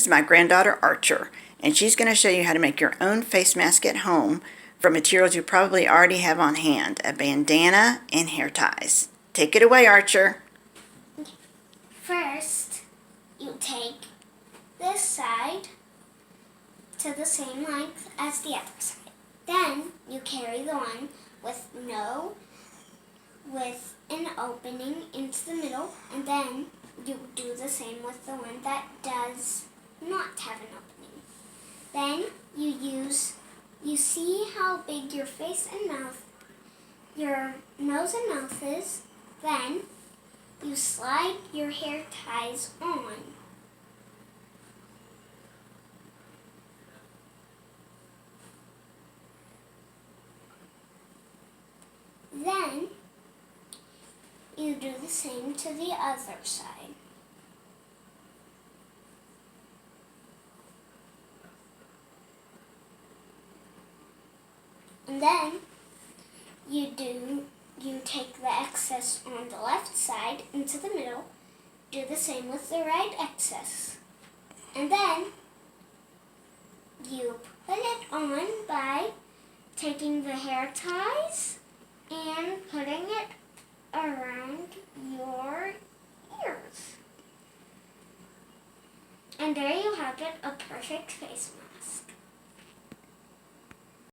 is my granddaughter Archer, and she's going to show you how to make your own face mask at home from materials you probably already have on hand, a bandana and hair ties. Take it away, Archer. First, you take this side to the same length as the other side. Then you carry the one with an opening into the middle, and then you do the same with the one that does not have an opening. Then you see how big your face and mouth, your nose and mouth is. Then you slide your hair ties on. Then you do the same to the other side. And then you take the excess on the left side into the middle, do the same with the right excess. And then you put it on by taking the hair ties and putting it around your ears. And there you have it, a perfect face mask.